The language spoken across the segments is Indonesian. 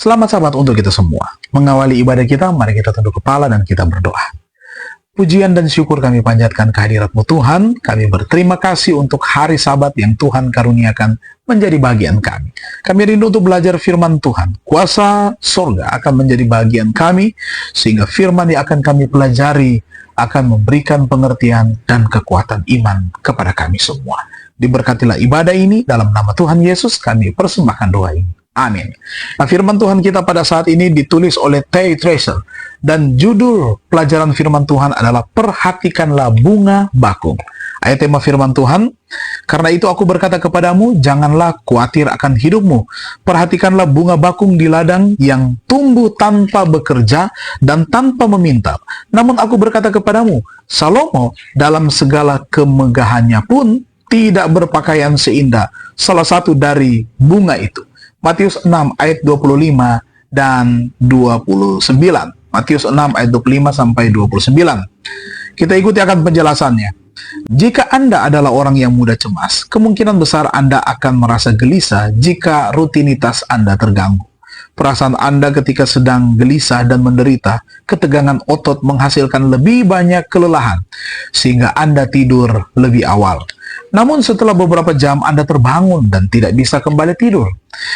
Selamat Sabat untuk kita semua. Mengawali ibadah kita, mari kita tunduk kepala dan kita berdoa. Pujian dan syukur kami panjatkan kehadirat-Mu Tuhan. Kami berterima kasih untuk hari Sabat yang Tuhan karuniakan menjadi bagian kami. Kami rindu untuk belajar firman Tuhan. Kuasa sorga akan menjadi bagian kami, sehingga firman yang akan kami pelajari akan memberikan pengertian dan kekuatan iman kepada kami semua. Diberkatilah ibadah ini, dalam nama Tuhan Yesus kami persembahkan doa ini. Amin. Nah, firman Tuhan kita pada saat ini ditulis oleh T. Tracer, dan judul pelajaran firman Tuhan adalah Perhatikanlah Bunga Bakung. Ayat tema firman Tuhan, karena itu aku berkata kepadamu, janganlah khawatir akan hidupmu. Perhatikanlah bunga bakung di ladang yang tumbuh tanpa bekerja dan tanpa meminta. Namun aku berkata kepadamu, Salomo dalam segala kemegahannya pun tidak berpakaian seindah salah satu dari bunga itu. Matius 6 ayat 25 dan 29. Matius 6 ayat 25 sampai 29. Kita ikuti akan penjelasannya. Jika Anda adalah orang yang mudah cemas, kemungkinan besar Anda akan merasa gelisah jika rutinitas Anda terganggu. Perasaan Anda ketika sedang gelisah dan menderita, ketegangan otot menghasilkan lebih banyak kelelahan, sehingga Anda tidur lebih awal. Namun setelah beberapa jam Anda terbangun dan tidak bisa kembali tidur.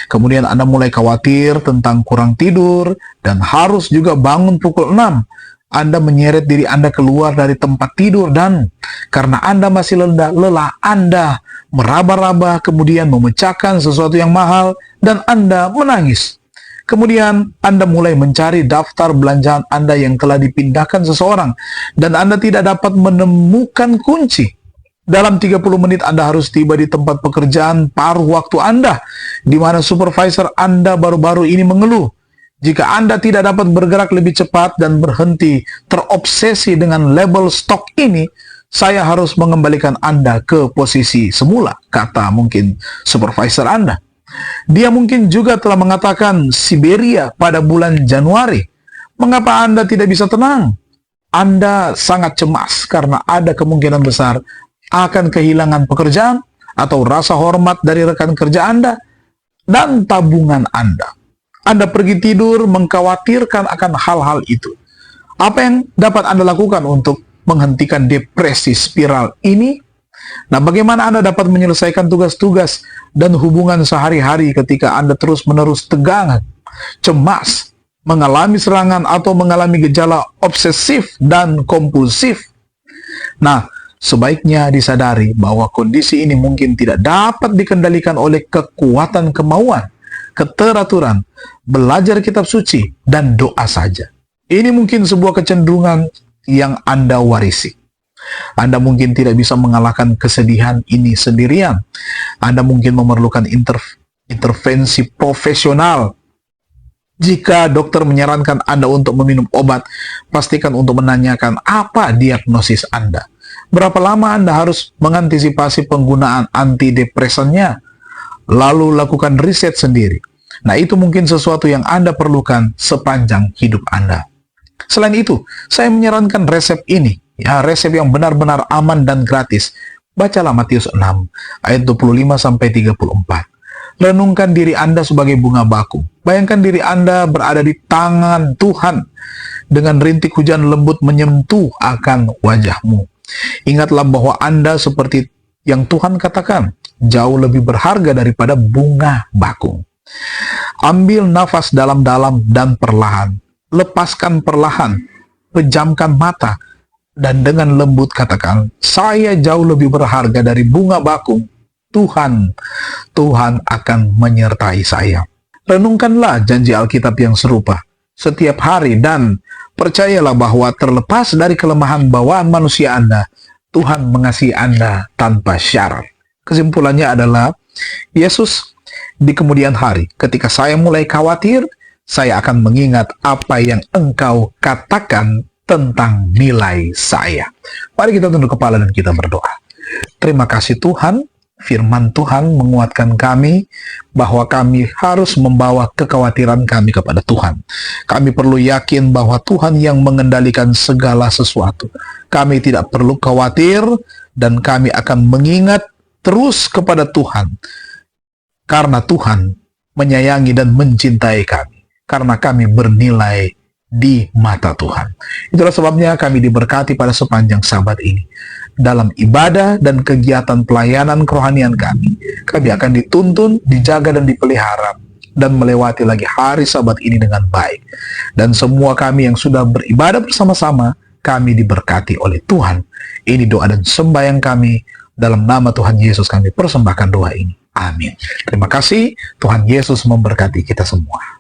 Kemudian Anda mulai khawatir tentang kurang tidur dan harus juga bangun pukul 6. Anda menyeret diri Anda keluar dari tempat tidur dan karena Anda masih lelah, Anda meraba-raba kemudian memecahkan sesuatu yang mahal dan Anda menangis. Kemudian Anda mulai mencari daftar belanjaan Anda yang telah dipindahkan seseorang dan Anda tidak dapat menemukan kunci. Dalam 30 menit Anda harus tiba di tempat pekerjaan paruh waktu Anda, di mana supervisor Anda baru-baru ini mengeluh. Jika Anda tidak dapat bergerak lebih cepat dan berhenti terobsesi dengan label stok ini, saya harus mengembalikan Anda ke posisi semula, kata mungkin supervisor Anda. Dia mungkin juga telah mengatakan Siberia pada bulan Januari. Mengapa Anda tidak bisa tenang? Anda sangat cemas karena ada kemungkinan besar akan kehilangan pekerjaan atau rasa hormat dari rekan kerja Anda dan tabungan Anda. Anda pergi tidur mengkhawatirkan akan hal-hal itu. Apa yang dapat Anda lakukan untuk menghentikan depresi spiral ini? Nah, bagaimana Anda dapat menyelesaikan tugas-tugas dan hubungan sehari-hari ketika Anda terus-menerus tegang, cemas, mengalami serangan atau mengalami gejala obsesif dan kompulsif? Nah, sebaiknya disadari bahwa kondisi ini mungkin tidak dapat dikendalikan oleh kekuatan kemauan, keteraturan, belajar kitab suci, dan doa saja. Ini mungkin sebuah kecenderungan yang Anda warisi. Anda mungkin tidak bisa mengalahkan kesedihan ini sendirian. Anda mungkin memerlukan intervensi profesional. Jika dokter menyarankan Anda untuk meminum obat, pastikan untuk menanyakan apa diagnosis Anda. Berapa lama Anda harus mengantisipasi penggunaan antidepresannya? Lalu lakukan riset sendiri. Nah, itu mungkin sesuatu yang Anda perlukan sepanjang hidup Anda. Selain itu, saya menyarankan resep ini. Ya, resep yang benar-benar aman dan gratis. Bacalah Matius 6, ayat 25-34. Renungkan diri Anda sebagai bunga bakung. Bayangkan diri Anda berada di tangan Tuhan. Dengan rintik hujan lembut menyentuh akan wajahmu. Ingatlah bahwa Anda seperti yang Tuhan katakan, jauh lebih berharga daripada bunga bakung. Ambil nafas dalam-dalam dan perlahan. Lepaskan perlahan. Pejamkan mata. Dan dengan lembut katakan, saya jauh lebih berharga dari bunga bakung. Tuhan akan menyertai saya. Renungkanlah janji Alkitab yang serupa setiap hari dan percayalah bahwa terlepas dari kelemahan bawaan manusia Anda, Tuhan mengasihi Anda tanpa syarat. Kesimpulannya adalah, Yesus di kemudian hari, ketika saya mulai khawatir, saya akan mengingat apa yang engkau katakan tentang nilai saya. Mari kita tunduk kepala dan kita berdoa. Terima kasih Tuhan, firman Tuhan menguatkan kami bahwa kami harus membawa kekhawatiran kami kepada Tuhan. Kami perlu yakin bahwa Tuhan yang mengendalikan segala sesuatu. Kami tidak perlu khawatir dan kami akan mengingat terus kepada Tuhan. Karena Tuhan menyayangi dan mencintai kami. karena kami bernilai di mata Tuhan. Itulah sebabnya kami diberkati pada sepanjang Sabat ini. Dalam ibadah dan kegiatan pelayanan kerohanian kami akan dituntun, dijaga, dan dipelihara, dan melewati lagi hari Sabat ini dengan baik. Dan semua kami yang sudah beribadah bersama-sama, kami diberkati oleh Tuhan. Ini doa dan sembahyang kami, dalam nama Tuhan Yesus kami persembahkan doa ini. Amin. Terima kasih, Tuhan Yesus memberkati kita semua.